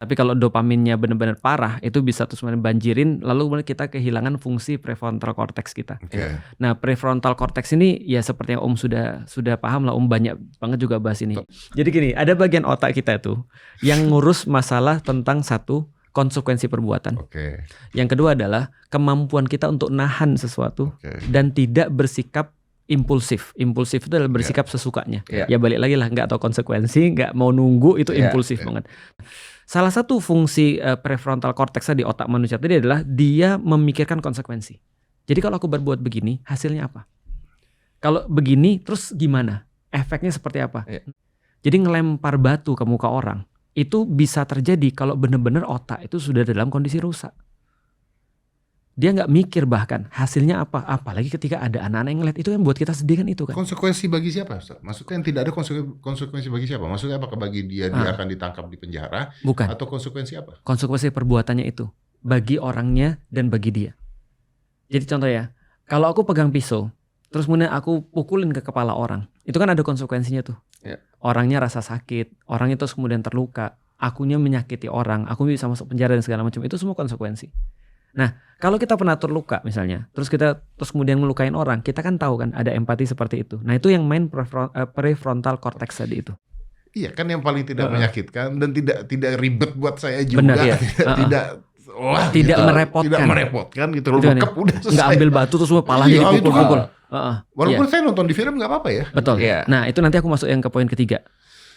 Tapi kalau dopaminnya benar-benar parah, itu bisa terus banjirin, lalu kemudian kita kehilangan fungsi prefrontal cortex kita. Oke. Nah, prefrontal cortex ini ya seperti yang Om sudah paham lah, Om banyak banget juga bahas ini. Jadi gini, ada bagian otak kita tuh yang ngurus masalah tentang satu, konsekuensi perbuatan. Oke. Yang kedua adalah kemampuan kita untuk nahan sesuatu Oke. dan tidak bersikap impulsif. Impulsif itu adalah bersikap sesukanya. Ya balik lagi lah, nggak tahu konsekuensi, nggak mau nunggu, itu impulsif banget. Salah satu fungsi prefrontal cortex di otak manusia tadi adalah dia memikirkan konsekuensi. Jadi kalau aku berbuat begini, hasilnya apa? Kalau begini, terus gimana? Efeknya seperti apa? Jadi ngelempar batu ke muka orang, itu bisa terjadi kalau benar-benar otak itu sudah dalam kondisi rusak. Dia nggak mikir bahkan hasilnya apa, apalagi ketika ada anak-anak yang ngeliat, itu yang buat kita sedih kan itu kan. Konsekuensi bagi siapa, Ustaz? Maksudnya yang tidak ada konsekuensi bagi siapa? Maksudnya apakah bagi dia akan ditangkap di penjara? Bukan. Atau konsekuensi apa? Konsekuensi perbuatannya itu bagi orangnya dan bagi dia. Jadi contoh ya, kalau aku pegang pisau, terus kemudian aku pukulin ke kepala orang, itu kan ada konsekuensinya tuh. Orangnya rasa sakit, orang itu kemudian terluka, akunya menyakiti orang, aku bisa masuk penjara dan segala macam, itu semua konsekuensi. Nah, kalau kita pernah terluka misalnya, terus kemudian melukain orang, kita kan tahu kan ada empati seperti itu. Nah, itu yang main prefrontal cortex tadi itu. Iya, kan yang paling tidak menyakitkan dan tidak ribet buat saya juga. Benar, iya. Tidak merepotkan. Tidak merepotkan gitu loh. Lekep udah selesai. Nggak ambil batu terus semua palanya dipukul-pukul. Walaupun saya nonton di film nggak apa-apa ya. Betul. Nah, itu nanti aku masuk yang ke poin ketiga.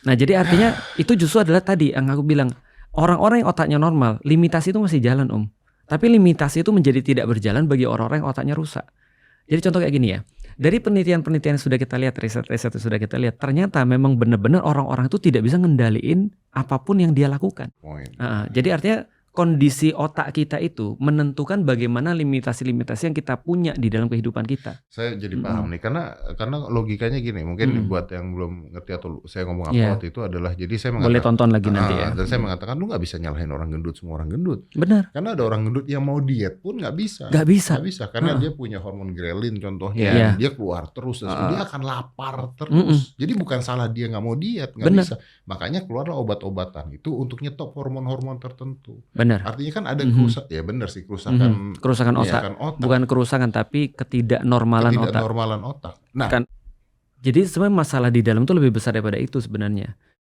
Nah, jadi artinya itu justru adalah tadi yang aku bilang, orang-orang yang otaknya normal, limitasi itu masih jalan, Om. Tapi limitasi itu menjadi tidak berjalan bagi orang-orang yang otaknya rusak. Jadi contoh kayak gini ya, dari penelitian-penelitian yang sudah kita lihat, riset-riset yang sudah kita lihat, ternyata memang benar-benar orang-orang itu tidak bisa ngendaliin apapun yang dia lakukan. Jadi artinya kondisi otak kita itu menentukan bagaimana limitasi-limitasi yang kita punya di dalam kehidupan kita. Saya jadi paham nih, karena logikanya gini, mungkin buat yang belum ngerti atau saya ngomong apa waktu itu adalah, jadi saya mengatakan, boleh tonton lagi nanti ya. Dan saya mengatakan lu nggak bisa nyalahin orang gendut, semua orang gendut. Benar. Karena ada orang gendut yang mau diet pun nggak bisa. Nggak bisa. Karena dia punya hormon grelin contohnya, dia keluar terus, dan dia akan lapar terus. Jadi bukan salah dia nggak mau diet, nggak bisa. Makanya keluarlah obat-obatan itu untuk nyetop hormon-hormon tertentu. Benar. Artinya kan ada kerusakan, ya benar sih, kerusakan otak. Bukan kerusakan tapi ketidaknormalan otak. Nah, kan, jadi sebenarnya masalah di dalam itu lebih besar daripada itu sebenarnya.